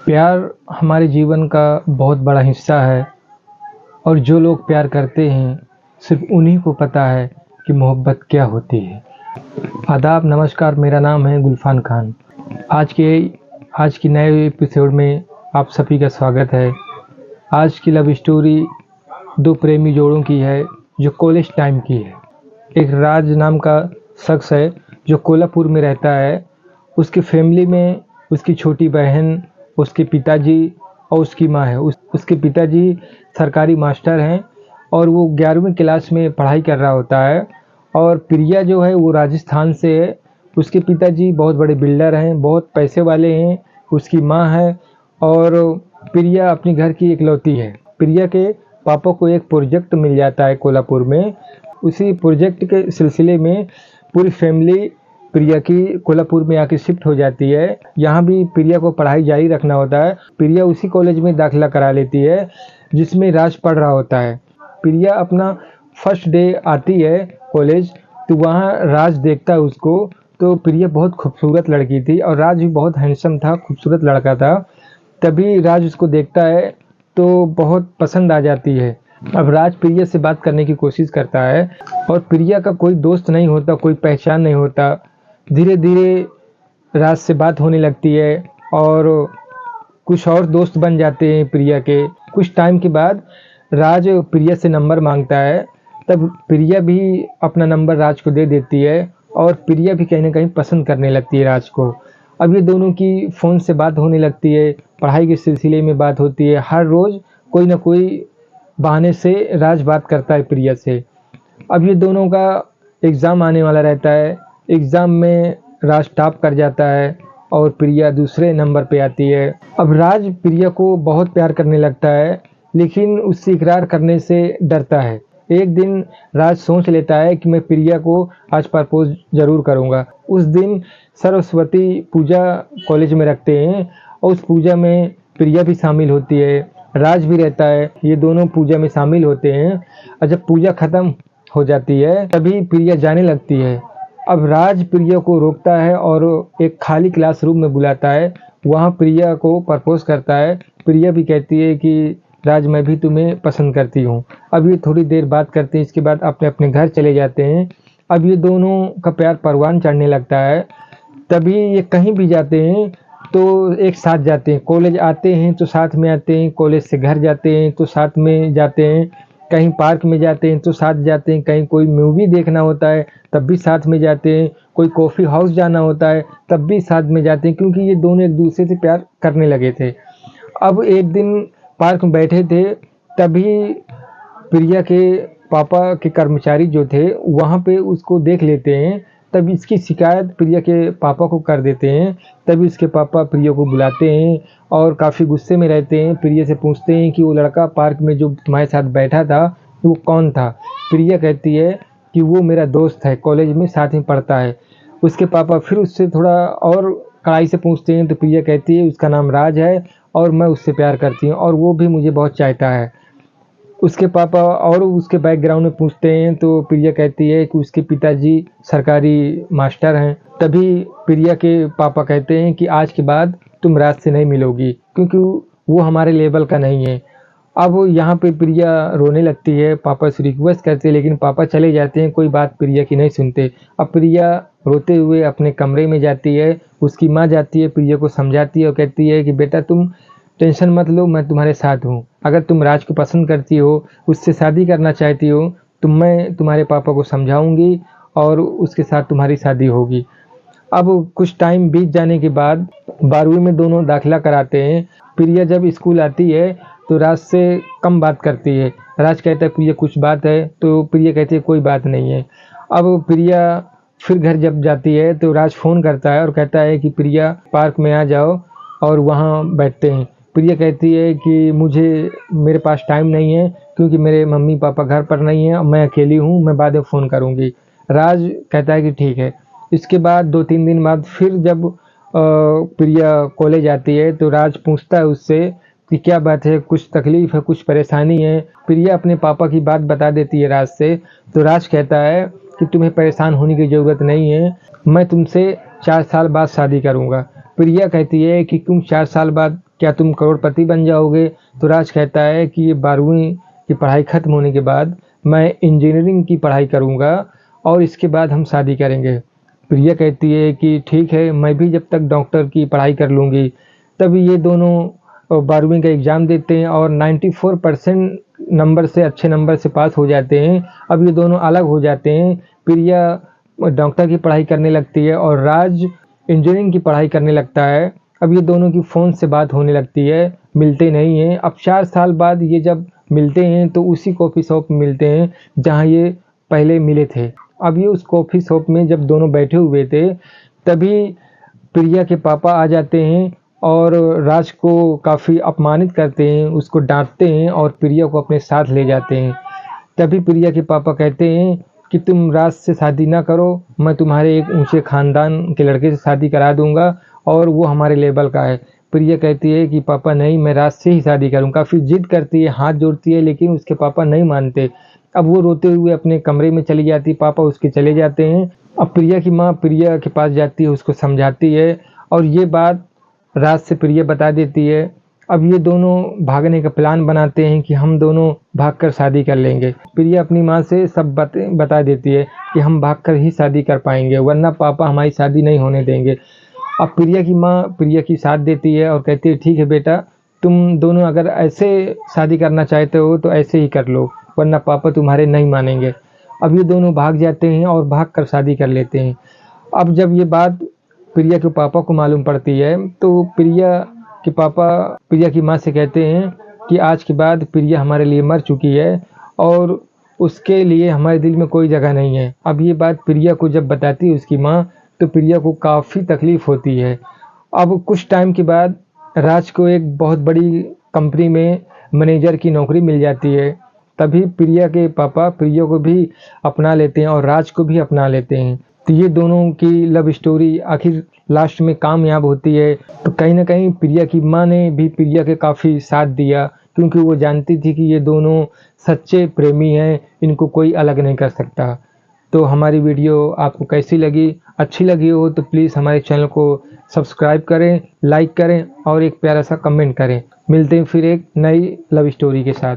प्यार हमारे जीवन का बहुत बड़ा हिस्सा है और जो लोग प्यार करते हैं सिर्फ उन्हीं को पता है कि मोहब्बत क्या होती है। आदाब, नमस्कार, मेरा नाम है गुलफान खान। आज की नए एपिसोड में आप सभी का स्वागत है। आज की लव स्टोरी दो प्रेमी जोड़ों की है जो कॉलेज टाइम की है। एक राज नाम का शख्स है जो कोल्हापुर में रहता है। उसकी फैमिली में उसकी छोटी बहन, उसके पिताजी और उसकी माँ है। उसके पिताजी सरकारी मास्टर हैं और वो 11वीं क्लास में पढ़ाई कर रहा होता है। और प्रिया जो है वो राजस्थान से है। उसके पिताजी बहुत बड़े बिल्डर हैं, बहुत पैसे वाले हैं। उसकी माँ है और प्रिया अपनी घर की इकलौती है। प्रिया के पापा को एक प्रोजेक्ट मिल जाता है कोल्हापुर में। उसी प्रोजेक्ट के सिलसिले में पूरी फैमिली प्रिया की कोल्हापुर में आके शिफ्ट हो जाती है। यहाँ भी प्रिया को पढ़ाई जारी रखना होता है। प्रिया उसी कॉलेज में दाखिला करा लेती है जिसमें राज पढ़ रहा होता है। प्रिया अपना फर्स्ट डे आती है कॉलेज, तो वहाँ राज देखता है उसको। तो प्रिया बहुत खूबसूरत लड़की थी और राज भी बहुत हैंडसम था, खूबसूरत लड़का था। तभी राज उसको देखता है तो बहुत पसंद आ जाती है। अब राज प्रिया से बात करने की कोशिश करता है और प्रिया का कोई दोस्त नहीं होता, कोई पहचान नहीं होता। धीरे धीरे राज से बात होने लगती है और कुछ और दोस्त बन जाते हैं प्रिया के। कुछ टाइम के बाद राज प्रिया से नंबर मांगता है, तब प्रिया भी अपना नंबर राज को दे देती है और प्रिया भी कहीं ना कहीं पसंद करने लगती है राज को। अब ये दोनों की फ़ोन से बात होने लगती है, पढ़ाई के सिलसिले में बात होती है। हर रोज़ कोई ना कोई बहाने से राज बात करता है प्रिया से। अब ये दोनों का एग्ज़ाम आने वाला रहता है। एग्ज़ाम में राज टॉप कर जाता है और प्रिया दूसरे नंबर पे आती है। अब राज प्रिया को बहुत प्यार करने लगता है लेकिन उससे इकरार करने से डरता है। एक दिन राज सोच लेता है कि मैं प्रिया को आज प्रपोज ज़रूर करूँगा। उस दिन सरस्वती पूजा कॉलेज में रखते हैं और उस पूजा में प्रिया भी शामिल होती है, राज भी रहता है। ये दोनों पूजा में शामिल होते हैं और जब पूजा ख़त्म हो जाती है तभी प्रिया जाने लगती है। अब राज प्रिया को रोकता है और एक खाली क्लासरूम में बुलाता है। वहाँ प्रिया को प्रपोज करता है। प्रिया भी कहती है कि राज, मैं भी तुम्हें पसंद करती हूँ। अब ये थोड़ी देर बात करते हैं, इसके बाद अपने अपने घर चले जाते हैं। अब ये दोनों का प्यार परवान चढ़ने लगता है। तभी ये कहीं भी जाते हैं तो एक साथ जाते हैं। कॉलेज आते हैं तो साथ में आते हैं, कॉलेज से घर जाते हैं तो साथ में जाते हैं, कहीं पार्क में जाते हैं तो साथ जाते हैं, कहीं कोई मूवी देखना होता है तब भी साथ में जाते हैं, कोई कॉफ़ी हाउस जाना होता है तब भी साथ में जाते हैं, क्योंकि ये दोनों एक दूसरे से प्यार करने लगे थे। अब एक दिन पार्क में बैठे थे तभी प्रिया के पापा के कर्मचारी जो थे वहाँ पे उसको देख लेते हैं। तब इसकी शिकायत प्रिया के पापा को कर देते हैं। तभी उसके पापा प्रिया को बुलाते हैं और काफ़ी गुस्से में रहते हैं। प्रिया से पूछते हैं कि वो लड़का पार्क में जो तुम्हारे साथ बैठा था वो कौन था। प्रिया कहती है कि वो मेरा दोस्त है, कॉलेज में साथ में पढ़ता है। उसके पापा फिर उससे थोड़ा और कड़ाई से पूछते हैं तो प्रिया कहती है उसका नाम राज है और मैं उससे प्यार करती हूँ और वो भी मुझे बहुत चाहता है। उसके पापा और उसके बैकग्राउंड में पूछते हैं तो प्रिया कहती है कि उसके पिताजी सरकारी मास्टर हैं। तभी प्रिया के पापा कहते हैं कि आज के बाद तुम राज से नहीं मिलोगी क्योंकि वो हमारे लेवल का नहीं है। अब यहाँ पे प्रिया रोने लगती है, पापा से रिक्वेस्ट करते हैं लेकिन पापा चले जाते हैं, कोई बात प्रिया की नहीं सुनते। अब प्रिया रोते हुए अपने कमरे में जाती है। उसकी माँ जाती है, प्रिया को समझाती है और कहती है कि बेटा तुम टेंशन मत लो, मैं तुम्हारे साथ हूँ। अगर तुम राज को पसंद करती हो, उससे शादी करना चाहती हो तो मैं तुम्हारे पापा को समझाऊंगी और उसके साथ तुम्हारी शादी होगी। अब कुछ टाइम बीत जाने के बाद 12वीं में दोनों दाखिला कराते हैं। प्रिया जब स्कूल आती है तो राज से कम बात करती है। राज कहता है प्रिया कुछ बात है, तो प्रिया कहती है कोई बात नहीं है। अब प्रिया फिर घर जब जाती है तो राज फ़ोन करता है और कहता है कि प्रिया पार्क में आ जाओ और वहाँ बैठते हैं। प्रिया कहती है कि मेरे पास टाइम नहीं है क्योंकि मेरे मम्मी पापा घर पर नहीं हैं और मैं अकेली हूँ, मैं बाद में फ़ोन करूँगी। राज कहता है कि ठीक है। इसके बाद 2-3 दिन बाद फिर जब प्रिया कॉलेज आती है तो राज पूछता है उससे कि क्या बात है, कुछ तकलीफ़ है, कुछ परेशानी है। प्रिया अपने पापा की बात बता देती है राज से। तो राज कहता है कि तुम्हें परेशान होने की ज़रूरत नहीं है, मैं तुमसे 4 साल बाद शादी करूँगा। प्रिया कहती है कि तुम 4 साल बाद क्या तुम करोड़पति बन जाओगे? तो राज कहता है कि ये 12वीं की पढ़ाई ख़त्म होने के बाद मैं इंजीनियरिंग की पढ़ाई करूँगा और इसके बाद हम शादी करेंगे। प्रिया कहती है कि ठीक है, मैं भी जब तक डॉक्टर की पढ़ाई कर लूँगी। तब ये दोनों 12वीं का एग्ज़ाम देते हैं और 94% नंबर से, अच्छे नंबर से पास हो जाते हैं। अब ये दोनों अलग हो जाते हैं। प्रिया डॉक्टर की पढ़ाई करने लगती है और राज इंजीनियरिंग की पढ़ाई करने लगता है। अब ये दोनों की फ़ोन से बात होने लगती है, मिलते नहीं हैं। अब 4 साल बाद ये जब मिलते हैं तो उसी कॉफ़ी शॉप में मिलते हैं जहाँ ये पहले मिले थे। अब ये उस कॉफ़ी शॉप में जब दोनों बैठे हुए थे, तभी प्रिया के पापा आ जाते हैं और राज को काफ़ी अपमानित करते हैं, उसको डाँटते हैं और प्रिया को अपने साथ ले जाते हैं। तभी प्रिया के पापा कहते हैं कि तुम राज से शादी ना करो, मैं तुम्हारे एक ऊँचे ख़ानदान के लड़के से शादी करा दूँगा और वो हमारे लेवल का है। प्रिया कहती है कि पापा नहीं, मैं राज से ही शादी करूँगा। काफ़ी ज़िद करती है, हाथ जोड़ती है, लेकिन उसके पापा नहीं मानते। अब वो रोते हुए अपने कमरे में चली जाती, पापा उसके चले जाते हैं। अब प्रिया की माँ प्रिया के पास जाती है, उसको समझाती है और ये बात राज से प्रिया बता देती है। अब ये दोनों भागने का प्लान बनाते हैं कि हम दोनों भागकर शादी कर लेंगे। प्रिया अपनी माँ से सब बातें बता देती है कि हम भागकर ही शादी कर पाएंगे, वरना पापा हमारी शादी नहीं होने देंगे। अब प्रिया की माँ प्रिया की साथ देती है और कहती है ठीक है बेटा, तुम दोनों अगर ऐसे शादी करना चाहते हो तो ऐसे ही कर लो, वरना पापा तुम्हारे नहीं मानेंगे। अब ये दोनों भाग जाते हैं और भागकर शादी कर लेते हैं। अब जब ये बात प्रिया के पापा को मालूम पड़ती है तो प्रिया के पापा प्रिया की माँ से कहते हैं कि आज के बाद प्रिया हमारे लिए मर चुकी है और उसके लिए हमारे दिल में कोई जगह नहीं है। अब ये बात प्रिया को जब बताती है उसकी माँ, तो प्रिया को काफ़ी तकलीफ़ होती है। अब कुछ टाइम के बाद राज को एक बहुत बड़ी कंपनी में मैनेजर की नौकरी मिल जाती है। तभी प्रिया के पापा प्रिया को भी अपना लेते हैं और राज को भी अपना लेते हैं। तो ये दोनों की लव स्टोरी आखिर लास्ट में कामयाब होती है। तो कहीं न कहीं प्रिया की माँ ने भी प्रिया के काफ़ी साथ दिया, क्योंकि वो जानती थी कि ये दोनों सच्चे प्रेमी हैं, इनको कोई अलग नहीं कर सकता। तो हमारी वीडियो आपको कैसी लगी? अच्छी लगी हो तो प्लीज़ हमारे चैनल को सब्सक्राइब करें, लाइक करें और एक प्यारा सा कमेंट करें। मिलते हैं फिर एक नई लव स्टोरी के साथ।